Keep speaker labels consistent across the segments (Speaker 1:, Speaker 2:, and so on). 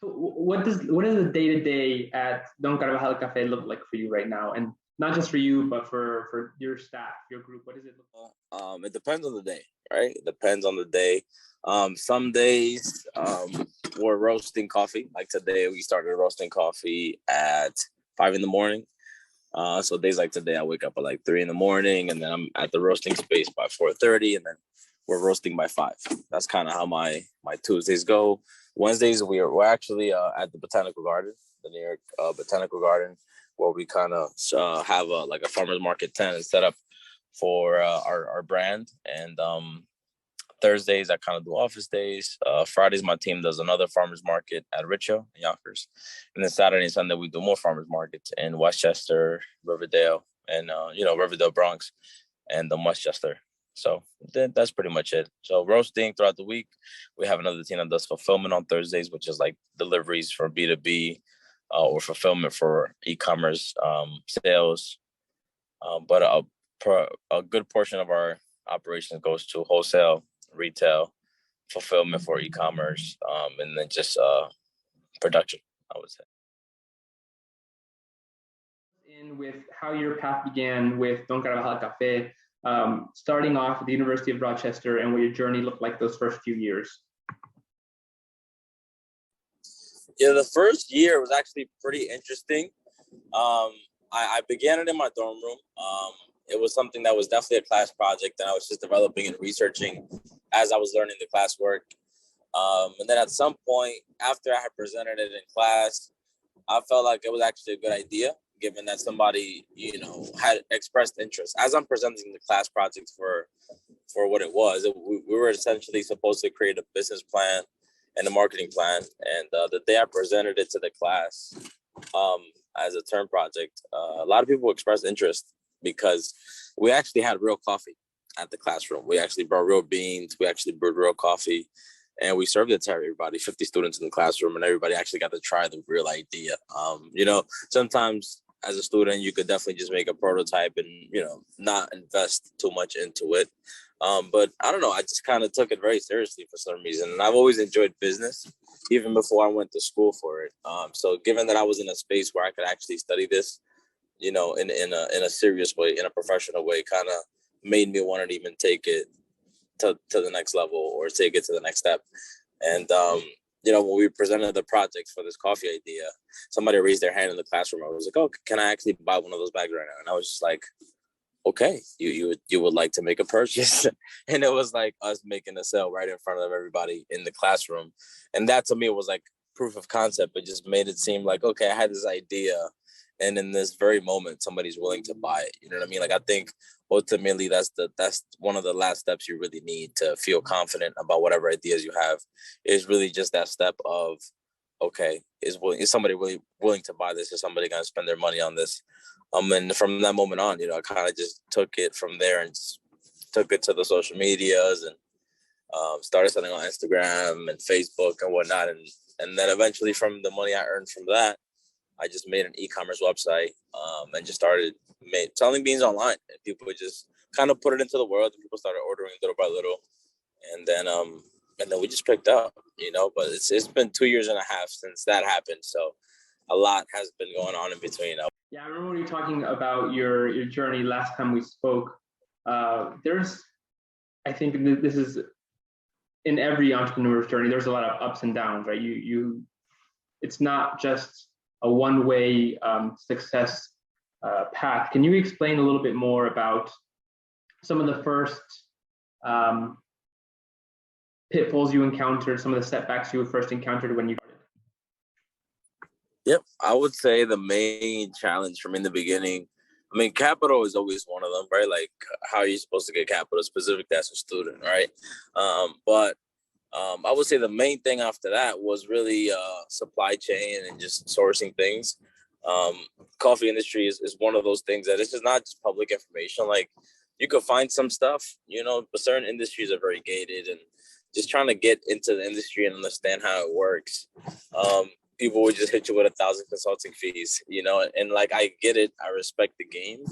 Speaker 1: What does the day-to-day at Don Carvajal Cafe look like for you right now? And not just for you, but for your staff, your group. What does it look like?
Speaker 2: It depends on the day, right? It depends on the day. Some days we're roasting coffee. Like today, we started roasting coffee at 5 in the morning. So days like today, I wake up at like 3 in the morning, and then I'm at the roasting space by 4:30, and then we're roasting by 5. That's kind of how my Tuesdays go. Wednesdays we're actually at the Botanical Garden, the New York Botanical Garden, where we kind of have a farmers market tent set up for our brand. And Thursdays I kind of do office days. Fridays my team does another farmers market at Richo in Yonkers, and then Saturday and Sunday we do more farmers markets in Westchester, Riverdale, and Riverdale, Bronx, and Westchester. So that's pretty much it. So roasting throughout the week. We have another team that does fulfillment on Thursdays, which is like deliveries for B2B or fulfillment for e-commerce sales. But a good portion of our operations goes to wholesale, retail, fulfillment for e-commerce, and then just production, I would say.
Speaker 1: In with how your path began with Don Carvajal Cafe, starting off at the University of Rochester, and what your journey looked like those first few years.
Speaker 2: Yeah, the first year was actually pretty interesting. I began it in my dorm room. It was something that was definitely a class project, and I was just developing and researching as I was learning the classwork. And then at some point, after I had presented it in class, I felt like it was actually a good idea, given that somebody, had expressed interest. As I'm presenting the class project for what it was, we were essentially supposed to create a business plan and a marketing plan. And the day I presented it to the class as a term project, a lot of people expressed interest because we actually had real coffee at the classroom. We actually brought real beans. We actually brewed real coffee. And we served it to everybody, 50 students in the classroom, and everybody actually got to try the real idea. Sometimes as a student, you could definitely just make a prototype and, not invest too much into it. But I don't know, I just kind of took it very seriously for some reason. And I've always enjoyed business, even before I went to school for it. So given that I was in a space where I could actually study this, in a serious way, in a professional way, kind of made me want to even take it to the next level or take it to the next step. And, when we presented the project for this coffee idea, somebody raised their hand in the classroom. I was like, oh, can I actually buy one of those bags right now? And I was just like, okay, you would like to make a purchase. And it was like us making a sale right in front of everybody in the classroom. And that to me was like proof of concept. It just made it seem like, okay, I had this idea, and in this very moment, somebody's willing to buy it. You know what I mean? Like, I think ultimately that's one of the last steps you really need to feel confident about whatever ideas you have, is really just that step of, okay, is somebody really willing to buy this? Is somebody going to spend their money on this? And from that moment on, I kind of just took it from there and took it to the social medias and started selling on Instagram and Facebook and whatnot. And then eventually, from the money I earned from that, I just made an e-commerce website and just started selling beans online. And people would just kind of put it into the world, and people started ordering little by little. And then we just picked up, but it's been 2 years and a half since that happened. So a lot has been going on in between.
Speaker 1: Yeah, I remember when you were talking about your journey last time we spoke. I think this is in every entrepreneur's journey, there's a lot of ups and downs, right? It's not just a one-way success path. Can you explain a little bit more about some of the first pitfalls you encountered, some of the setbacks you first encountered when you started?
Speaker 2: Yep, I would say the main challenge from in the beginning, capital is always one of them, right? Like, how are you supposed to get capital specifically as a student, right? But I would say the main thing after that was really supply chain and just sourcing things. Coffee industry is one of those things that it's just not just public information. Like, you could find some stuff, but certain industries are very gated, and just trying to get into the industry and understand how it works. People would just hit you with 1,000 consulting fees, and like, I get it. I respect the game.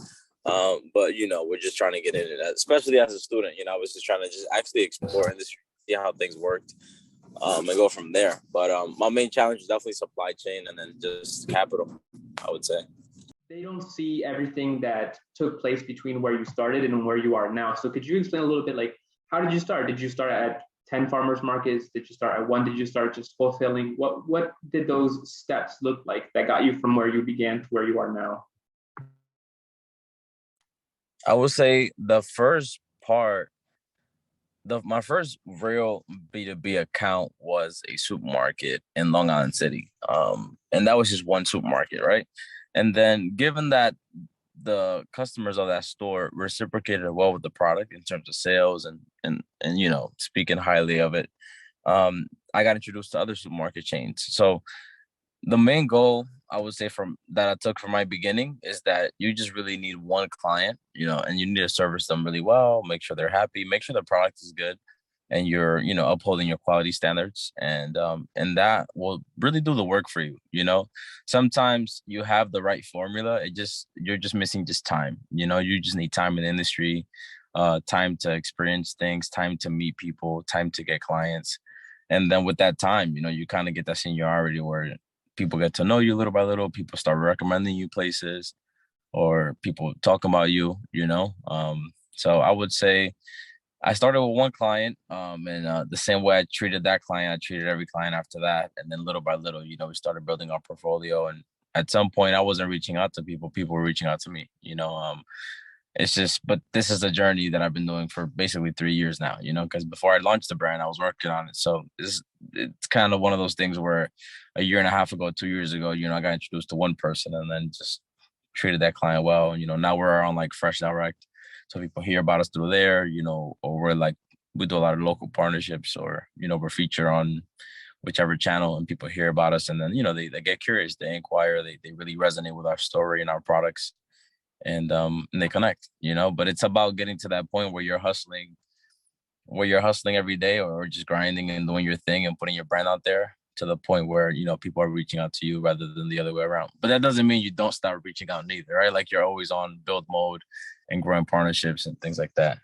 Speaker 2: But, we're just trying to get in it, especially as a student. I was just trying to just actually explore industry, see how things worked. and go from there. But my main challenge is definitely supply chain and then just capital, I would say.
Speaker 1: They don't see everything that took place between where you started and where you are now. So could you explain a little bit, like, how did you start? Did you start at 10 farmers markets? Did you start at one? Did you start just wholesaling? What did those steps look like that got you from where you began to where you are now?
Speaker 2: I would say the first part, my first real B2B account was a supermarket in Long Island City. And that was just one supermarket, right? And then given that the customers of that store reciprocated well with the product in terms of sales and speaking highly of it, I got introduced to other supermarket chains. So the main goal I would say from that I took from my beginning is that you just really need one client, and you need to service them really well, make sure they're happy, make sure the product is good, and you're, upholding your quality standards, and that will really do the work for you. Sometimes you have the right formula, you're just missing just time. You just need time in the industry, time to experience things, time to meet people, time to get clients. And then with that time, you kind of get that seniority where people get to know you little by little. People start recommending you places, or people talk about you. So I would say I started with one client, and the same way I treated that client, I treated every client after that. And then little by little, we started building our portfolio. And at some point, I wasn't reaching out to people; people were reaching out to me. It's just, but this is a journey that I've been doing for basically 3 years now, because before I launched the brand, I was working on it. So it's kind of one of those things where a year and a half ago, 2 years ago, I got introduced to one person and then just treated that client well. Now we're on like Fresh Direct. So people hear about us through there, or we're like, we do a lot of local partnerships, or, we're featured on whichever channel and people hear about us. And then, they get curious, they inquire, they really resonate with our story and our products, and they connect, but it's about getting to that point where you're hustling every day, or just grinding and doing your thing and putting your brand out there to the point where, people are reaching out to you rather than the other way around. But that doesn't mean you don't start reaching out neither, right? Like you're always on build mode and growing partnerships and things like that.